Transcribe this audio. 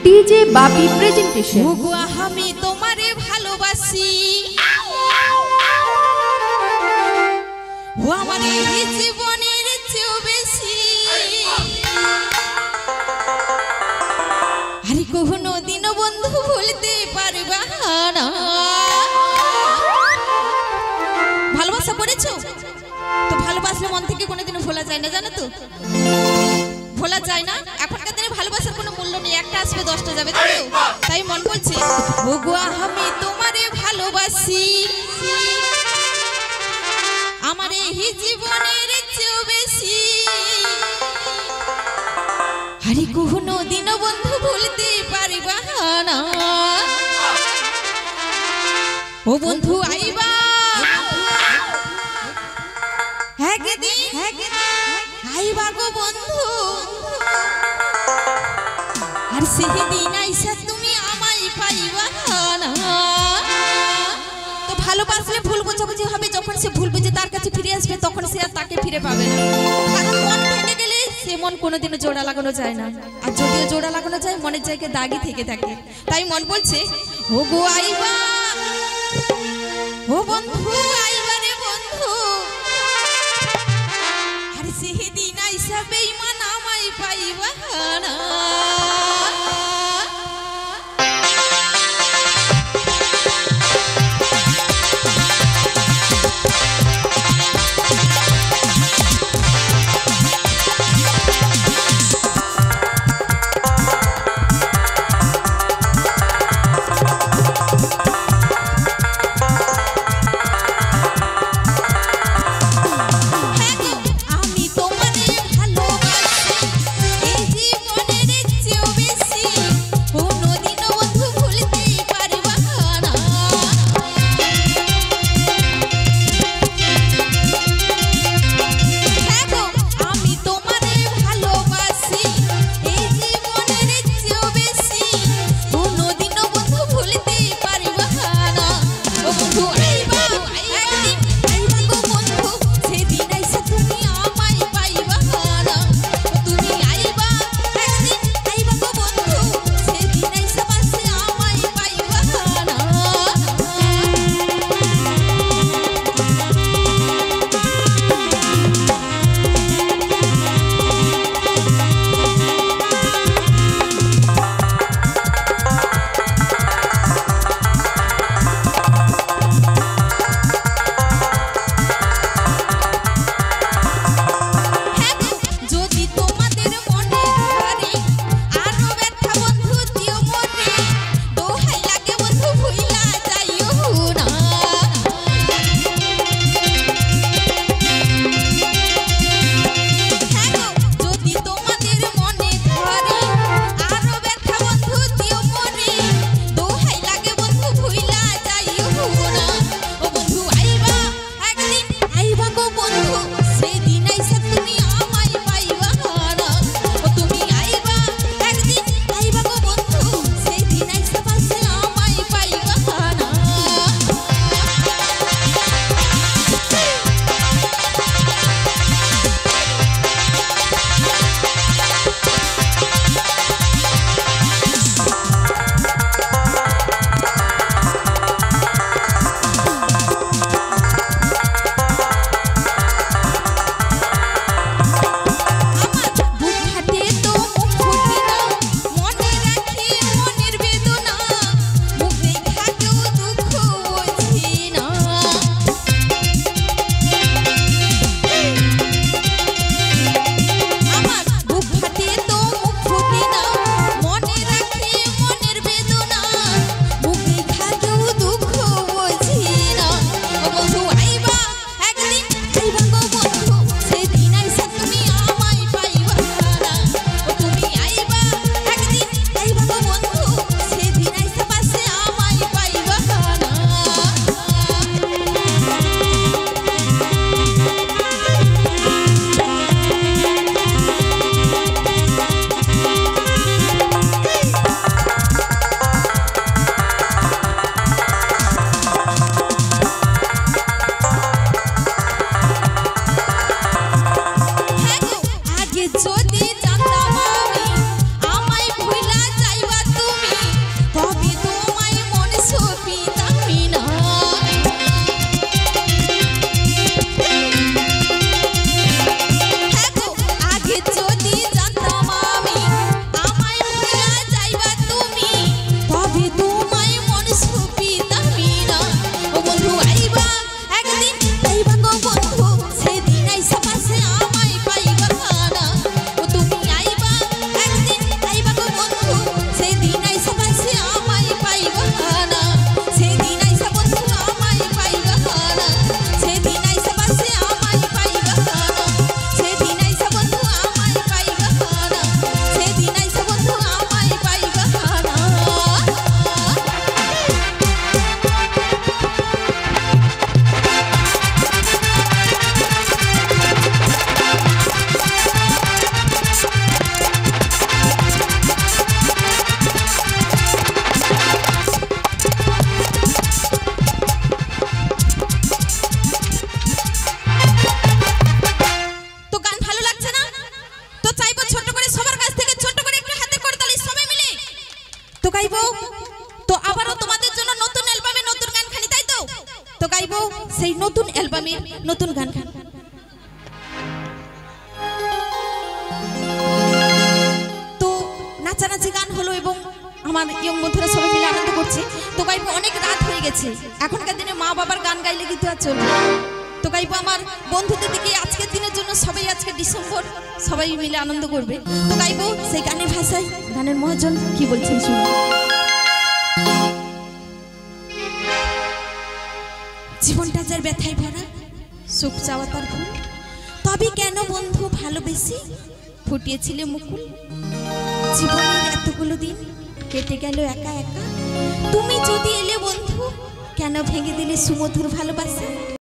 DJ Bapi presentation. আমি তোমারে ভালোবাসি, ও আমার এই জীবনের চেয়েও বেশি। আরে কখনো দিন বন্ধু ভুলতে পারবা না। ভালোবাসা করেছো তো ভালোবাসলে মন থেকে কোনোদিনও ভোলা যায় না, জানো তো? ভোলা যায় না। এখনকার দিনে ভালোবাসার কোনো মূল্য নেই, একটা আসবে 10টা যাবে, তাই মন বলছে ওগো আমি তোমারে ভালোবাসি, আমার এই জীবনের চেয়েও বেশি। আরে কখনো দিন বন্ধু ভুলতে পারবা না। ও বন্ধু আইবা একদিন, আইবা গো বন্ধু, আর সেদিন আইসা তুমি আমায় পাইবা না। তো ভালোবাসলে ভুল বোঝাবুঝি হবে, যখন সে ভুল বুঝে তার কাছে ফিরে আসবে তখন সে আর তাকে ফিরে পাবে না। কারণ মন ভেঙে গেলে সে মন কোনোদিনও জোড়া লাগানো যায় না, আর যদিও জোড়া লাগানো যায় মনের জায়গায় দাগই থেকে থাকে। তাই মন বলছে ও গো আইবা, ও বন্ধু আইবা রে বন্ধু, আর সেদিন আইসা বেঈমান আমায় পাইবা না। আমি তোমারে ভালোবাসি, এই জীবনের তো গাইবো, তো আবারও তোমাদের জন্য নতুন অ্যালবামে নতুন গান খানি, তাই তো? তো গাইবো সেই নতুন অ্যালবামের নতুন গান খানি। তো নাচানাচি গান হলো এবং আমার ইয়ং বন্ধুরা সবাই মিলে আনন্দ করছে। তো গাইবো অনেক রাত হয়ে গেছে, এখনকার দিনে মা বাবার গান গাইলে কিন্তু আর চলবে। তো গাইবো আমার বন্ধুদের দিকে আজকের দিনের জন্য, সবাই আজকে ডিসেম্বর সবাই মিলে আনন্দ করবে। তো গাইবো সেই গানের ভাষায়, গানের মহাজন কি বলছেন শুনুন। জীবনটা যার ব্যথায় ভরা, সুখ চাওয়া তার ভুল, তবে কেন বন্ধু ভালোবেসে ফুটিয়েছিলে মুকুল। জীবনের এতগুলো দিন কেটে গেল একা একা, তুমি যদি এলে বন্ধু কেন ভেঙে দিলে সুমধুর ভালোবাসা।